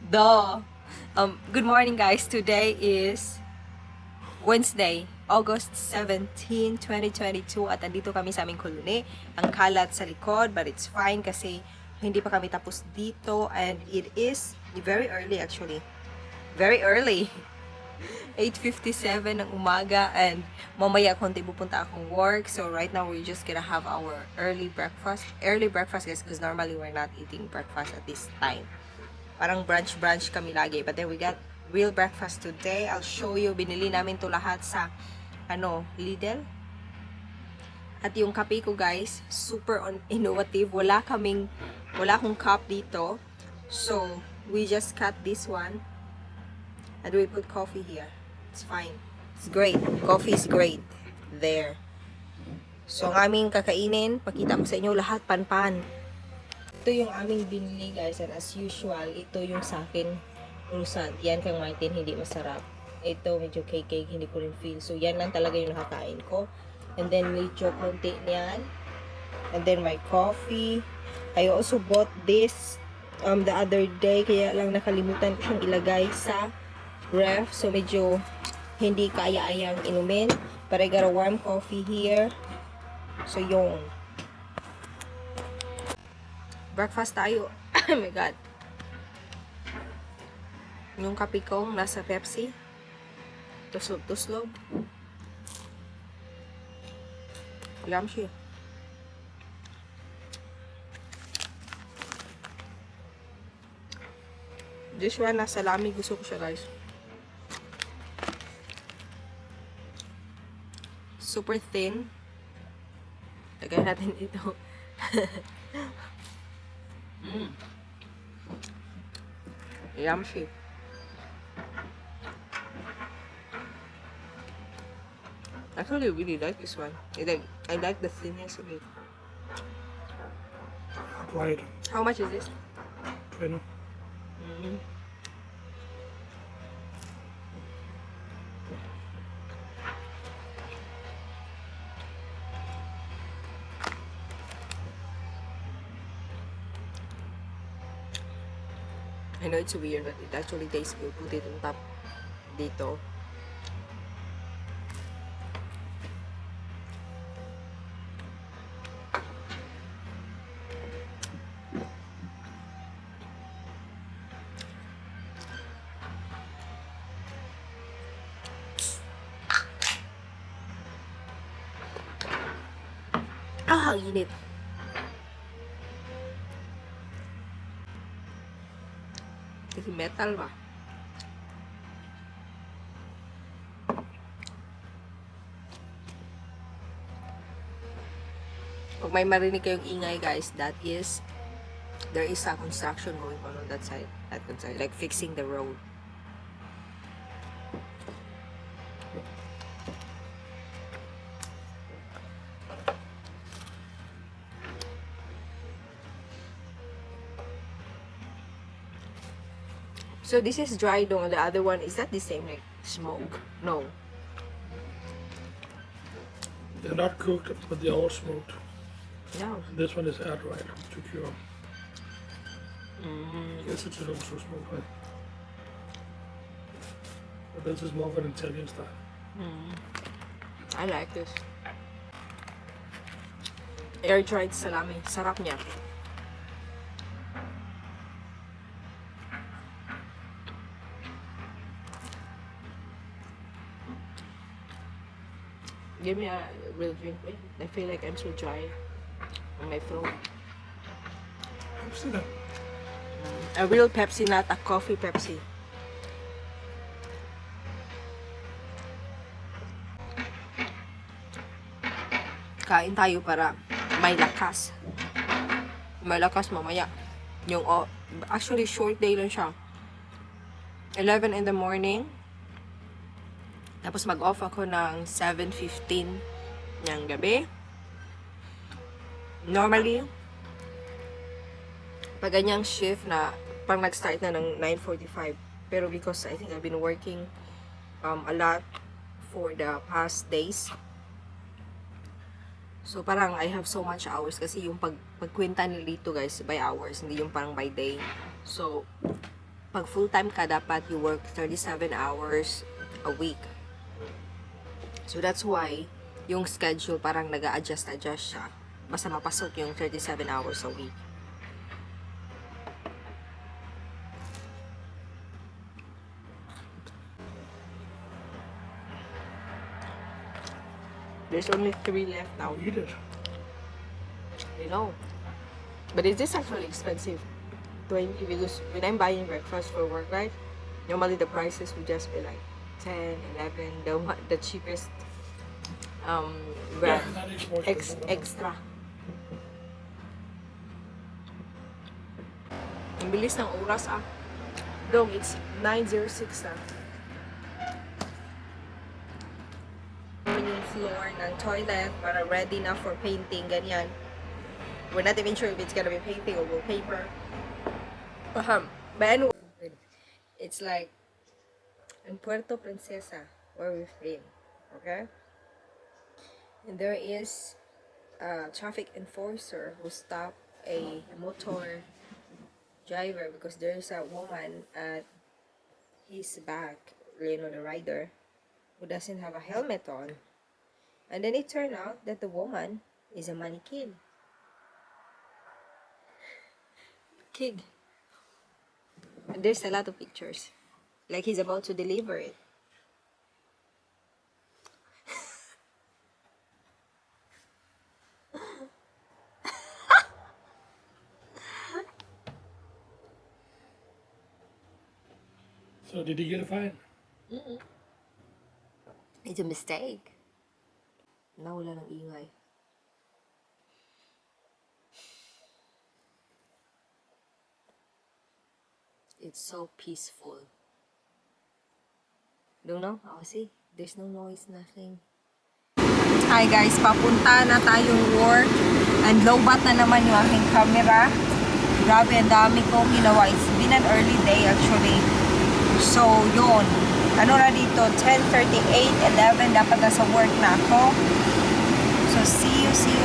Duh. Good morning guys. Today is Wednesday, August 17, 2022 at andito kami sa aming koloni. Ang kalat sa likod but it's fine kasi hindi pa kami tapos dito and it is very early actually. Very early. 8:57 ng umaga and mamaya konti pupunta akong work. So right now we're just gonna have our early breakfast. Early breakfast guys because normally we're not eating breakfast at this time. Parang brunch kami lagi. But then we got real breakfast today. I'll show you. Binili namin to lahat sa Lidl. At yung kape ko guys, super innovative. Wala akong cup dito. So we just cut this one and we put coffee here. It's fine. It's great. Coffee is great. There. So, ang aming kakainin, pakita ko sa inyo lahat panpan. Ito yung aming binili guys. And as usual, ito yung sa akin croissant. Yan kang Martin, hindi masarap. Ito medyo cake, hindi ko rin feel. So, yan lang talaga yung nakakain ko. And then, medyo konti niyan. And then, my coffee. I also bought this the other day. Kaya lang nakalimutan ko siyang ilagay sa ref. So, medyo hindi kaya-ayang inumin. But I got a warm coffee here. So, yung breakfast tayo. Oh my God. Yung kape ko nasa Pepsi. Tuslog-tuslog. Yum siya. This one, nasa lami. Gusto ko siya guys. Super thin. Lagyan natin ito. Yum siya. Actually, I really like this one. I like the thinness of it. Right. How much is this? 20. I know it's weird, but it actually tastes good. Put it on top dito. Ah, ang init. Kasi metal ba? Pag may marinig kayong ingay guys, there is a construction going on that side. Like fixing the road. So this is dry dough. The other one, is that the same like smoke? No. They're not cooked, but they're all smoked. No. And this one is air dried to cure. Yes, it's also smoked, right? But this is more of an Italian style. I like this. Air dried salami. Sarap niya. Give me a real drink, please. I feel like I'm so dry on my throat. I've seen that. A real Pepsi, not a coffee Pepsi. Kain tayo para may lakas. May lakas mamaya. Actually, short day lang siya. 11 in the morning. Tapos mag-off ako ng 7:15 ng gabi. Normally, pag ganyang shift na, pang nag-start na ng 9:45. Pero because I think I've been working a lot for the past days. So, parang I have so much hours kasi yung pagkwenta nila dito guys, by hours, hindi yung parang by day. So, pag full-time ka, dapat you work 37 hours a week. So, that's why, yung schedule parang nag-a-adjust siya. Basta mapasok yung 37 hours a week. There's only 3 left now. Eat it. You know. But is this actually expensive? 20 because when I'm buying breakfast for work, right? Normally the prices would just be like 10, 11, the cheapest Yeah, brand. that is more expensive. Extra. Ang bilis ng oras ah. Dong, it's 9:06 na. Yung floor ng toilet para ready na for painting, ganyan. We're not even sure if it's gonna be painting or wallpaper. But anyway, it's like in Puerto Princesa where we've been, okay? And there is a traffic enforcer who stopped a motor driver because there's a woman at his back, you know, the rider, who doesn't have a helmet on. And then it turned out that the woman is a mannequin. Kid. And there's a lot of pictures. Like he's about to deliver it. So did he get a fine? It's a mistake. Nawala ng ingay. It's so peaceful. Don't know? Oh, see? There's no noise, nothing. Hi guys, papunta na tayong work. And lowbat na naman yung aking camera. Grabe, ang dami kong ginawa. It's been an early day actually. So, yun. Ano na dito? 10:38, 11. Dapat nasa work na ako. So, see you.